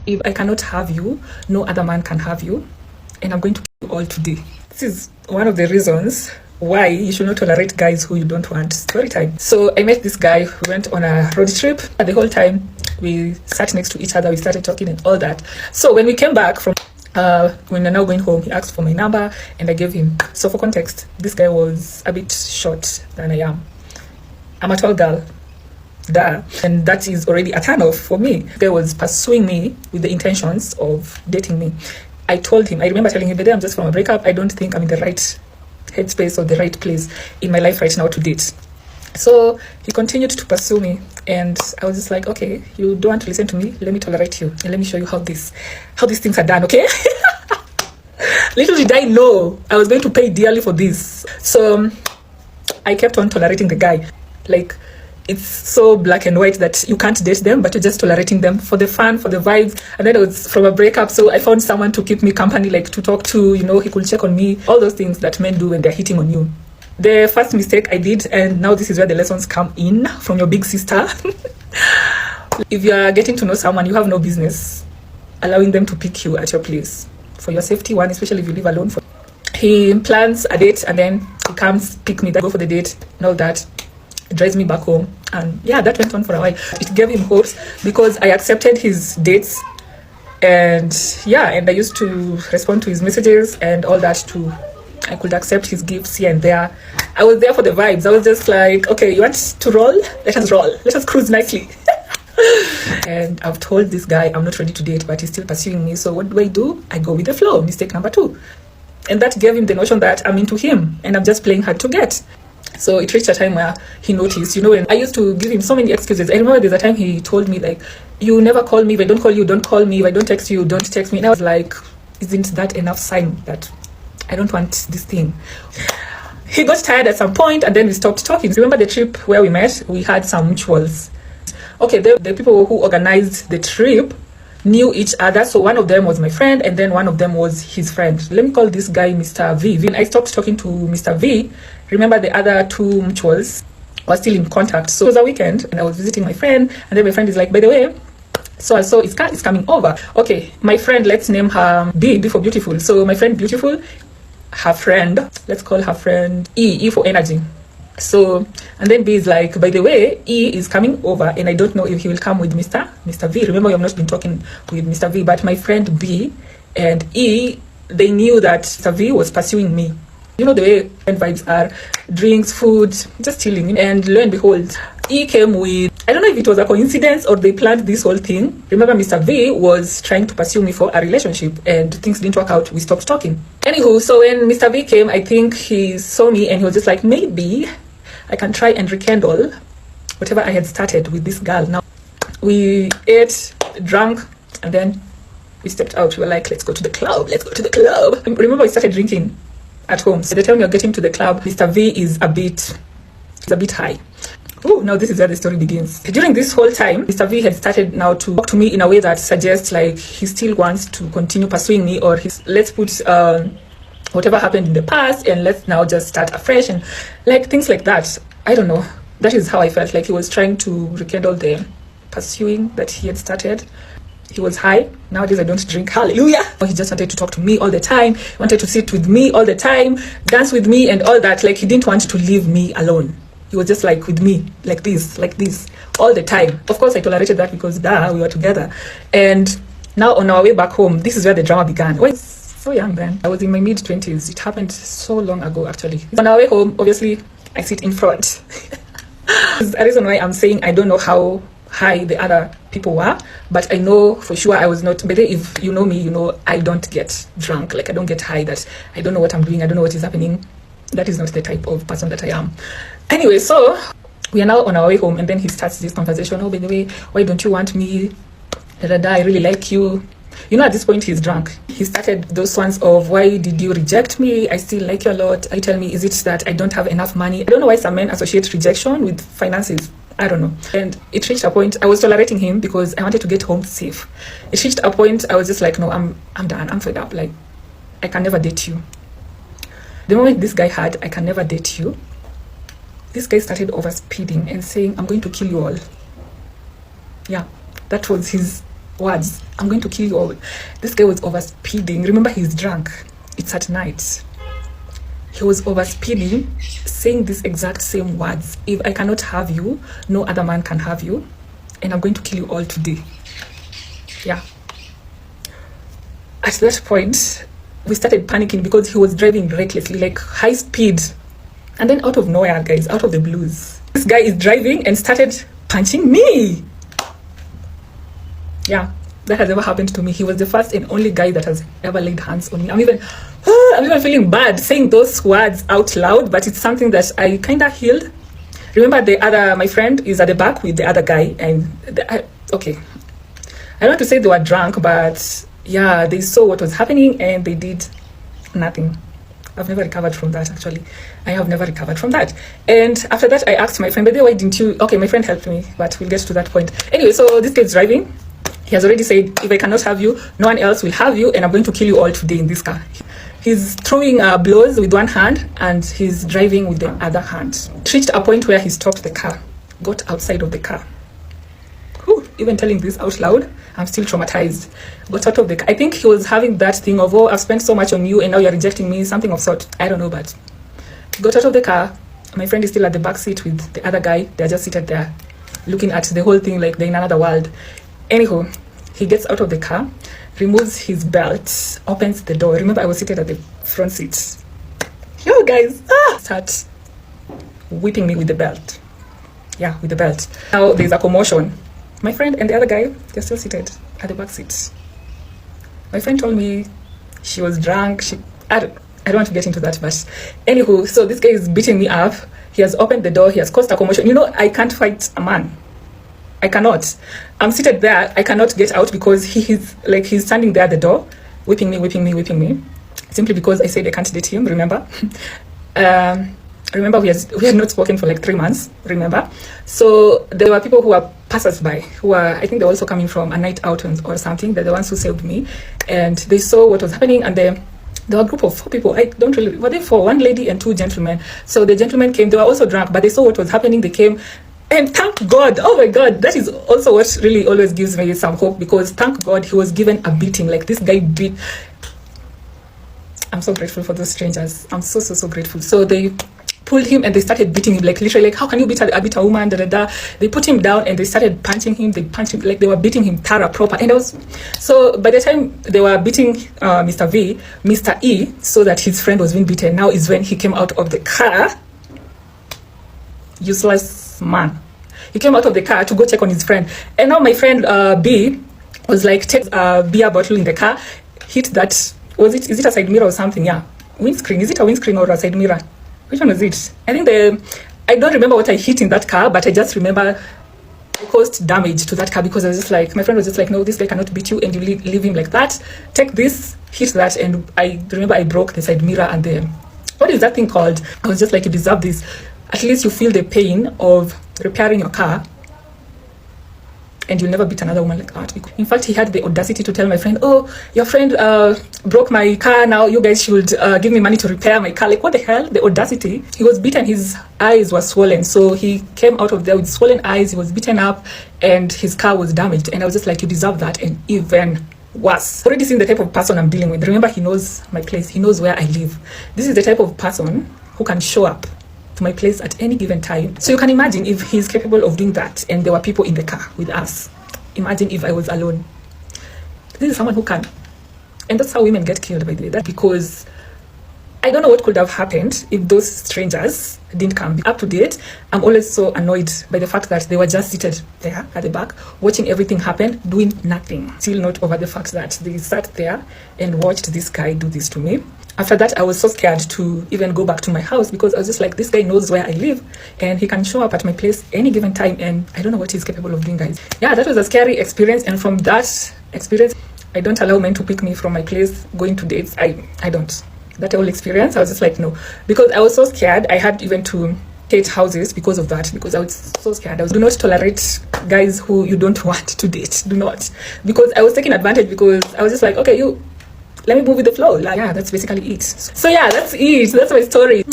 If I cannot have you, no other man can have you, and I'm going to kill you all today. This is one of the reasons why you should not tolerate guys who you don't want. Story time. So I met this guy. We went on a road trip, and the whole time we sat next to each other. We started talking and all that. So when we came back from when we're now going home, he asked for my number and I gave him. So for context, this guy was a bit short than I am. I'm a tall girl, and that is already a turn off for me. The guy was pursuing me with the intentions of dating me. I told him, I remember telling him, I'm just from a breakup. I don't think I'm in the right headspace or the right place in my life right now to date. So he continued to pursue me, and I was just like, okay, you don't want to listen to me, let me tolerate you and let me show you how these things are done. Okay. Little did I know I was going to pay dearly for this. So I kept on tolerating the guy. Like, it's so black and white that you can't date them, but you're just tolerating them for the fun, for the vibes. And then it was from a breakup, so I found someone to keep me company, like to talk to, he could check on me, all those things that men do when they're hitting on you. The first mistake I did, and now this is where the lessons come in from your big sister. If you are getting to know someone, you have no business allowing them to pick you at your place. For your safety, one, especially if you live alone. He plans a date and then he comes pick me, go for the date and all that. Drives me back home, and yeah, that went on for a while. It gave him hopes because I accepted his dates, and I used to respond to his messages and all that too. I could accept his gifts here and there. I was there for the vibes. I was just like, okay, you want to roll? Let us roll. Let us cruise nicely. And I've told this guy I'm not ready to date, but he's still pursuing me. So what do? I go with the flow. Mistake number 2. And that gave him the notion that I'm into him and I'm just playing hard to get. So it reached a time where he noticed, and I used to give him so many excuses. I remember there's a time he told me, like, you never call me. If I don't call you, don't call me. If I don't text you, don't text me. And I was like, isn't that enough sign that I don't want this thing? He got tired at some point, and then we stopped talking. Remember the trip where we met? We had some mutuals. Okay, the people who organized the trip knew each other. So one of them was my friend, and then one of them was his friend. Let me call this guy Mr. V. When I stopped talking to Mr. V, remember the other 2 mutuals were still in contact. So it was a weekend, and I was visiting my friend, and then my friend is like, by the way, so it's coming over. Okay, my friend, let's name her B for beautiful. So my friend Beautiful, her friend, let's call her friend E for energy. So, and then B is like, by the way, E is coming over, and I don't know if he will come with Mr. V. Remember, we have not been talking with Mr. V, but my friend B and E, they knew that Mr. V was pursuing me. You know the way friend vibes are, drinks, food, just chilling. And lo and behold, E came with, I don't know if it was a coincidence or they planned this whole thing. Remember, Mr. V was trying to pursue me for a relationship, and things didn't work out. We stopped talking. Anywho, so when Mr. V came, I think he saw me and he was just like, maybe I can try and rekindle whatever I had started with this girl. Now, we ate, drank, and then we stepped out. We were like, let's go to the club. Let's go to the club. Remember, we started drinking at home. So the time we are getting to the club, Mr. V is a bit high. Oh, now this is where the story begins. During this whole time, Mr. V had started now to talk to me in a way that suggests like he still wants to continue pursuing me, or let's put whatever happened in the past and let's now just start afresh, and like things like that. I don't know. That is how I felt. Like he was trying to rekindle the pursuing that he had started. He was high. Nowadays I don't drink. Hallelujah. He just wanted to talk to me all the time, wanted to sit with me all the time, dance with me and all that. Like he didn't want to leave me alone. He was just like with me, like this, all the time. Of course, I tolerated that because we were together. And now on our way back home, this is where the drama began. I was so young then. I was in my mid-20s. It happened so long ago, actually. On our way home, obviously, I sit in front. There's a reason why I'm saying I don't know how high the other people were, but I know for sure I was not. But if you know me, you know I don't get drunk. Like I don't get high. That I don't know what I'm doing. I don't know what is happening. That is not the type of person that I am. Anyway, so we are now on our way home, and then he starts this conversation. Oh, by the way, why don't you want me? I really like you. You know, at this point, he's drunk. He started those ones of, why did you reject me? I still like you a lot. I tell me, is it that I don't have enough money? I don't know why some men associate rejection with finances. I don't know. And it reached a point, I was tolerating him because I wanted to get home safe. It reached a point, I was just like, no, I'm done. I'm fed up. Like, I can never date you. The moment this guy had, I can never date you, this guy started overspeeding and saying, I'm going to kill you all. Yeah, that was his words, I'm going to kill you all. This guy was over speeding. Remember, he's drunk. It's at night. He was over speeding, saying these exact same words. If I cannot have you, no other man can have you, and I'm going to kill you all today. Yeah. At that point, we started panicking because he was driving recklessly, like high speed. And then out of nowhere, guys, out of the blues, this guy is driving and started punching me. Yeah, that has never happened to me. He was the first and only guy that has ever laid hands on me. I'm even feeling bad saying those words out loud, but it's something that I kind of healed. Remember, my friend is at the back with the other guy, and okay, I don't want to say they were drunk, but yeah, they saw what was happening and they did nothing. I've never recovered from that, actually. I have never recovered from that. And after that, I asked my friend, by the way, why didn't you? Okay, my friend helped me, but we'll get to that point. Anyway, so this kid's driving. He has already said, if I cannot have you, no one else will have you, and I'm going to kill you all today in this car. He's throwing blows with one hand, and he's driving with the other hand. It reached a point where he stopped the car, got outside of the car. Whew, even telling this out loud, I'm still traumatized. Got out of the car. I think he was having that thing of, oh, I've spent so much on you and now you're rejecting me, something of sort. I don't know, but got out of the car. My friend is still at the back seat with the other guy. They're just seated there, looking at the whole thing like they're in another world. Anyhow, he gets out of the car, removes his belt, opens the door. Remember, I was seated at the front seat. Yo, guys, start whipping me with the belt. Yeah, with the belt. Now there's a commotion. My friend and the other guy, they're still seated at the back seat. My friend told me she was drunk. I don't want to get into that, but anywho, so this guy is beating me up. He has opened the door. He has caused a commotion. You know, I can't fight a man. I cannot. I'm seated there. I cannot get out because he's standing there at the door, whipping me, simply because I said I can't date him, remember? Remember, we had not spoken for like 3 months, remember? So there were people who were passers-by, I think they were also coming from a night out or something. They're the ones who saved me. And they saw what was happening, and there were a group of 4 people. I don't really, were they 4? 1 lady and 2 gentlemen. So the gentlemen came, they were also drunk, but they saw what was happening. They came, and thank God, oh my God, that is also what really always gives me some hope, because thank God he was given a beating. Like, this guy beat. I'm so grateful for those strangers. I'm so grateful. So they pulled him and they started beating him, like literally, like, how can you beat a woman, They put him down and they started punching him. They punched him, like they were beating him thorough proper. And so by the time they were beating Mr. V, Mr. E saw that his friend was being beaten. Now is when he came out of the car. Useless man. He came out of the car to go check on his friend. And now my friend B was like, take a beer bottle in the car, hit that, is it a side mirror or something? Yeah. Windscreen. Is it a windscreen or a side mirror? Which one was it? I think I don't remember what I hit in that car, but I just remember I caused damage to that car because I was just like, my friend was just like, no, this guy cannot beat you and you leave him like that. Take this, hit that. And I remember I broke the side mirror and what is that thing called? I was just like, you deserve this. At least you feel the pain of repairing your car, and you'll never beat another woman like that. In fact, he had the audacity to tell my friend, oh, your friend broke my car, now you guys should give me money to repair my car. Like, what the hell? The audacity. He was beaten, his eyes were swollen, so he came out of there with swollen eyes. He was beaten up and his car was damaged, and I was just like, you deserve that, and even worse. Already seen the type of person I'm dealing with. Remember, he knows my place, he knows where I live. This is the type of person who can show up to my place at any given time. So you can imagine if he's capable of doing that and there were people in the car with us. Imagine if I was alone. This is someone who can. And that's how women get killed, by the way. That's because I don't know what could have happened if those strangers didn't come. Up to date, I'm always so annoyed by the fact that they were just seated there at the back, watching everything happen, doing nothing. Still not over the fact that they sat there and watched this guy do this to me. After that, I was so scared to even go back to my house because I was just like, this guy knows where I live and he can show up at my place any given time, and I don't know what he's capable of doing, guys. Yeah, that was a scary experience, and from that experience, I don't allow men to pick me from my place going to dates. I don't. That whole experience, I was just like, no. Because I was so scared, I had even to hate houses because of that, because I was so scared. Do not tolerate guys who you don't want to date. Do not. Because I was taking advantage, because I was just like, okay, let me move with the flow. Like, yeah, that's basically it. So yeah, that's it. That's my story.